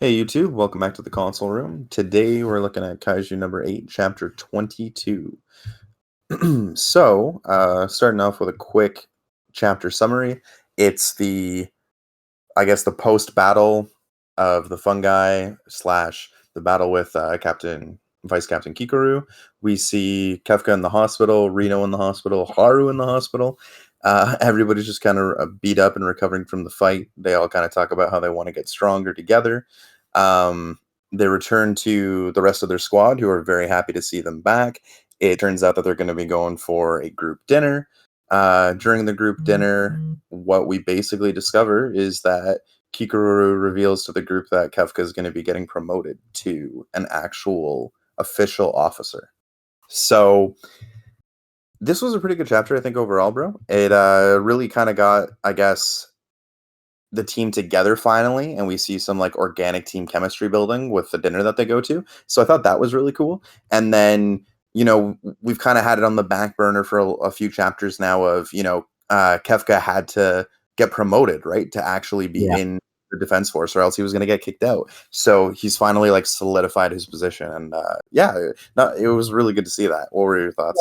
Hey YouTube, welcome back to the console room. Today we're looking at Kaiju number 8, chapter 22. Starting off with a quick chapter summary. It's the post-battle of the fungi slash the battle with Vice Captain Kikoru. We see Kefka in the hospital, Reno in the hospital, Haru in the hospital. Everybody's just kind of beat up and recovering from the fight. They all kind of talk about how they want to get stronger together. They return to the rest of their squad, who are very happy to see them back. It turns out that they're going to be going for a group dinner. During the group dinner, what we basically discover is that Kikoru reveals to the group that Kefka is going to be getting promoted to an actual official officer. So this was a pretty good chapter, I think, overall, bro. It really kind of got, I guess, the team together finally, and we see some like organic team chemistry building with the dinner that they go to. So I thought that was really cool. And then, we've kind of had it on the back burner for a few chapters now of, Kefka had to get promoted, right? To actually be Yeah. in the defense force, or else he was going to get kicked out. So he's finally like solidified his position. And it was really good to see that. What were your thoughts?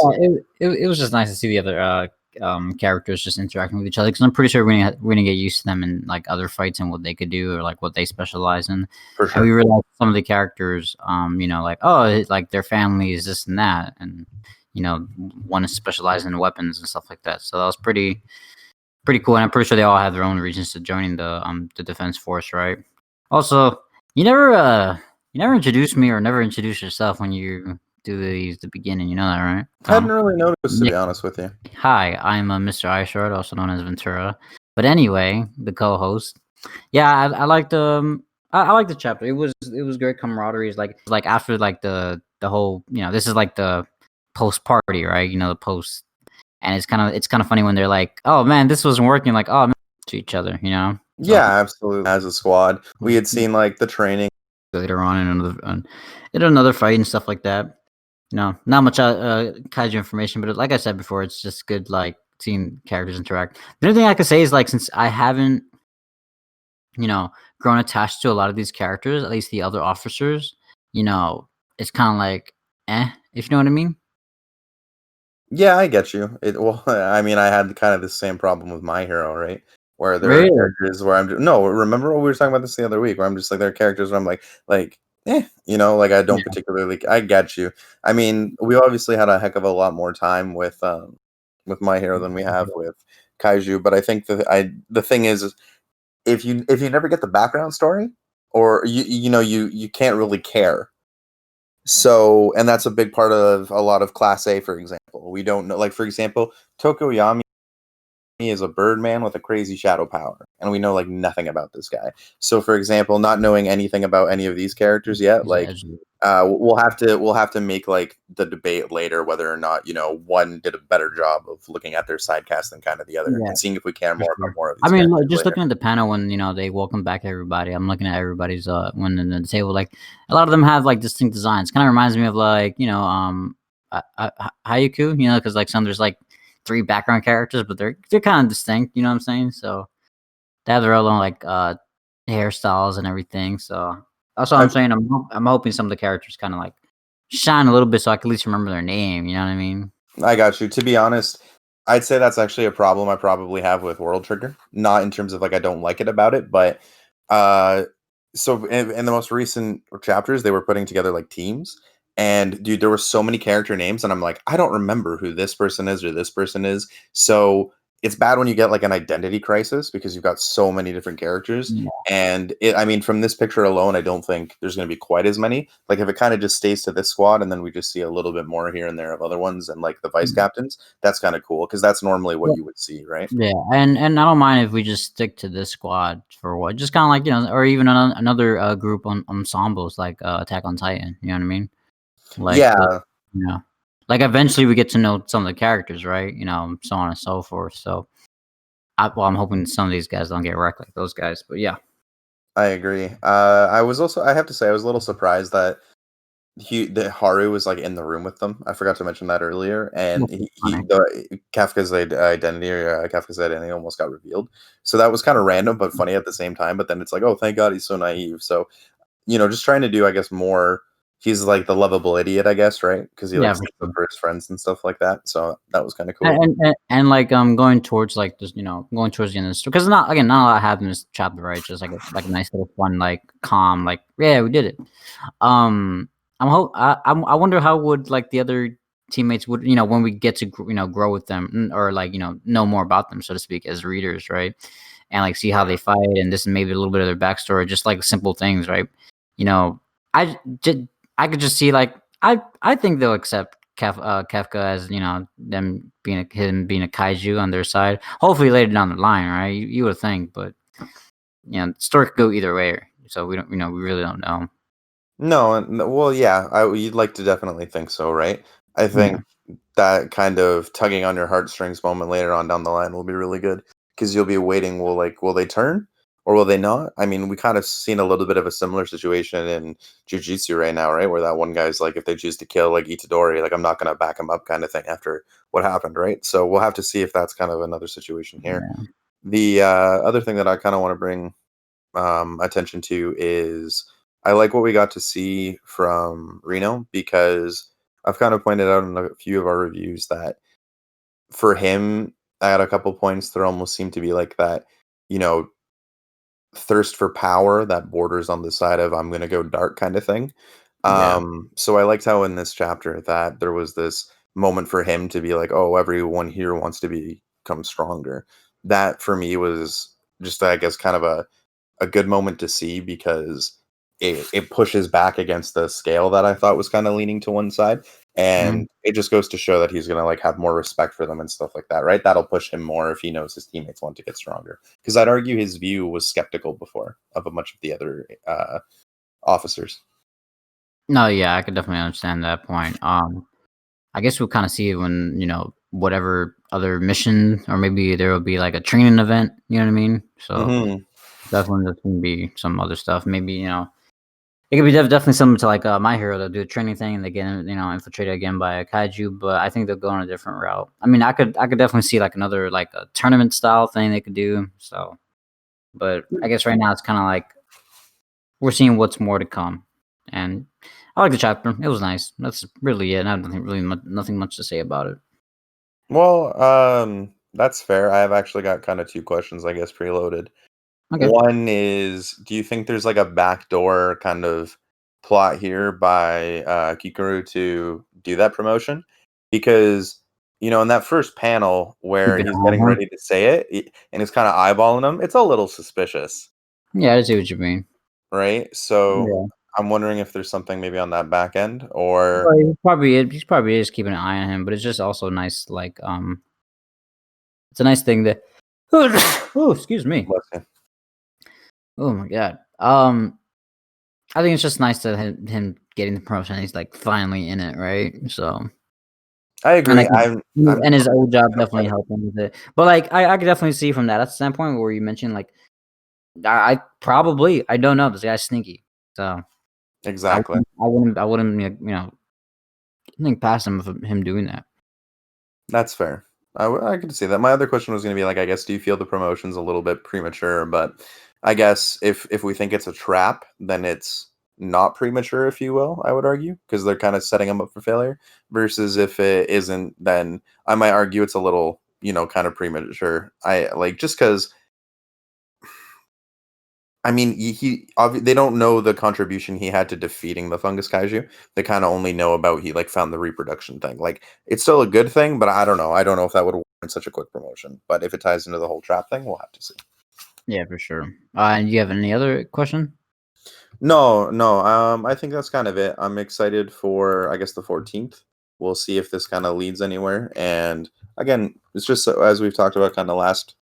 Yeah, it was just nice to see the other characters just interacting with each other, because I'm pretty sure we're gonna get used to them in like other fights and what they could do or like what they specialize in. For And we sure. realized some of the characters, like like their family is this and that, and one is specialized in weapons and stuff like that. So that was pretty cool, and I'm pretty sure they all have their own reasons to joining the defense force, right? Also, you never introduced me or never introduced yourself when you do the beginning. You know that, right? I hadn't really noticed, to be honest with you. Hi, I'm Mr. Eyeshard, also known as Ventura. But anyway, the co-host. Yeah, I liked I liked the chapter. It was great camaraderie. It's like after like the whole this is like the post party, right? The post, and it's kind of funny when they're like, oh man, this wasn't working. Like, oh man, to each other, So Yeah, absolutely. As a squad, we had seen like the training. later on in another fight and stuff like that. Not much kaiju information, but like I said before, it's just good like seeing characters interact. The only thing I could say is like, since I haven't grown attached to a lot of these characters, at least the other officers, it's kind of like if you know what I mean. Yeah, I get you. I mean, I had kind of the same problem with My Hero, right? Where there are Really? characters where no. Remember what we were talking about this the other week? Where I'm just like, there are characters where I'm like I don't Yeah. particularly. I get you. I mean, we obviously had a heck of a lot more time with My Hero than we have with Kaiju, but I think the thing is if you never get the background story, or you can't really care. So, and that's a big part of a lot of Class A, for example. We don't know, like, for example, Tokoyami is a Birdman with a crazy shadow power, and we know, like, nothing about this guy. So, for example, not knowing anything about any of these characters yet, He's an like, edge. we'll have to make, like, the debate later whether or not, one did a better job of looking at their side cast than kind of the other, Yeah, and seeing if we care for more sure. about more of I these mean, characters just later. looking at the panel when they welcome back everybody. I'm looking at everybody's when in the table. Like a lot of them have like distinct designs. Kind of reminds me of like Hayuku. Because like there's like 3 background characters, but they're kind of distinct. You know what I'm saying? So they have their own like hairstyles and everything. So that's what I'm I, saying. I'm hoping some of the characters kind of like shine a little bit, so I can at least remember their name. You know what I mean? I got you. To be honest, I'd say that's actually a problem I probably have with World Trigger. Not in terms of like I don't like it about it, but uh so in the most recent chapters they were putting together like teams, and dude, there were so many character names and I'm like, I don't remember who this person is or this person is. So it's bad when you get like an identity crisis because you've got so many different characters. Yeah. And I mean, from this picture alone, I don't think there's going to be quite as many. Like, if it kind of just stays to this squad and then we just see a little bit more here and there of other ones and like the vice captains, that's kind of cool because that's normally what you would see, right? Yeah, and I don't mind if we just stick to this squad for what, just kind of like or even another group on ensembles like Attack on Titan. You know what I mean? Like Yeah, you know, like eventually we get to know some of the characters, right? So on and so forth. So, I'm hoping some of these guys don't get wrecked like those guys. But yeah, I agree. I have to say, I was a little surprised that that Haru was like in the room with them. I forgot to mention that earlier, and that's funny. Kafka's Kafka's identity almost got revealed. So that was kind of random but funny at the same time. But then it's like, oh, thank God he's so naive. So just trying to do, I guess, more. He's like the lovable idiot, I guess, right? Because he like Yeah, for sticks up sure. for his friends and stuff like that. So that was kind of And cool. and like going towards like this, going towards the end of the story because not a lot happened in this chapter, right? Just like a nice little fun, like calm, like yeah, we did it. Um, I wonder how would like the other teammates would when we get to grow with them or like know more about them, so to speak, as readers, right? And like see how they fight and this and maybe a little bit of their backstory, just like simple things, right? You know, I just I could just see like I think they'll accept Kafka as them being him being a kaiju on their side. Hopefully later down the line, right? You would think, but the story could go either way. So we don't, we really don't know. No, well, yeah, you'd like to definitely think so, right? I Yeah, think that kind of tugging on your heartstrings moment later on down the line will be really good because you'll be waiting. Will they turn or will they not? I mean, we kind of seen a little bit of a similar situation in Jujutsu right now, right? Where that one guy's like, if they choose to kill like Itadori, like I'm not gonna back him up, kind of thing. After what happened, right? So we'll have to see if that's kind of another situation here. yeah, The other thing that I kind of want to bring attention to is I like what we got to see from Reno because I've kind of pointed out in a few of our reviews that for him, at a couple points, there almost seemed to be like that, you know, thirst for power that borders on the side of I'm going to go dark kind of thing. yeah. So I liked how in this chapter that there was this moment for him to be like, oh, everyone here wants to become stronger. That for me was just, I guess, kind of a good moment to see because it pushes back against the scale that I thought was kind of leaning to one side. Mhm. And it just goes to show that he's gonna like have more respect for them and stuff like that, right? That'll push him more if he knows his teammates want to get stronger. Because I'd argue his view was skeptical before of a bunch of the other officers. No, yeah, I could definitely understand that point. I guess we'll kind of see it when whatever other mission or maybe there will be like a training event. You know what I mean? So Hmm. definitely there's gonna be some other stuff. Maybe it could be definitely similar to like My Hero. They'll do a training thing and they get infiltrated again by a kaiju. But I think they'll go on a different route. I mean, I could definitely see like another like a tournament style thing they could do. So, but I guess right now it's kind of like we're seeing what's more to come. And I like the chapter. It was nice. That's really it. I don't think really nothing much to say about it. Well, that's fair. I have actually got kind of two questions, I guess, preloaded. Okay. One is, do you think there's like a backdoor kind of plot here by Kikaru to do that promotion? Because, in that first panel where Keep an he's eye getting on him. ready to say it and he's kind of eyeballing him, it's a little suspicious, Yeah, I see what you mean. right? So Yeah. I'm wondering if there's something maybe on that back end or. Well, he's probably is keeping an eye on him, but it's just also nice, like it's a nice thing that oh, excuse me. Oh my god. I think it's just nice that him getting the promotion. He's like finally in it, right? So, I and I agree. can, I'm and his old job kind of definitely helped him with it. But like, I could definitely see from that standpoint where you mentioned like, I don't know. This guy's sneaky, so exactly. I wouldn't think past him of him doing that. That's fair. I could see that. My other question was going to be like, I guess, do you feel the promotion's a little bit premature? But I guess if we think it's a trap, then it's not premature, if you will. I would argue because they're kind of setting him up for failure. Versus if it isn't, then I might argue it's a little, kind of premature. I like just because I mean, they don't know the contribution he had to defeating the fungus kaiju. They kind of only know about he like found the reproduction thing. Like it's still a good thing, but I don't know. I don't know if that would warrant such a quick promotion. But if it ties into the whole trap thing, we'll have to see. Yeah, for sure. And you have any other question? No, no. I think that's kind of it. I'm excited for I guess the 14th. We'll see if this kind of leads anywhere. And again, it's just as we've talked about, kind of last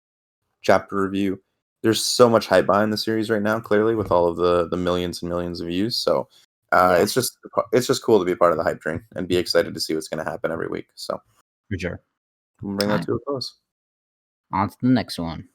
chapter review. There's so much hype behind the series right now, clearly with all of the millions and millions of views. So Yeah, it's just cool to be part of the hype train and be excited to see what's going to happen every week. So for sure. we'll bring All that right, to a close. on to the next one.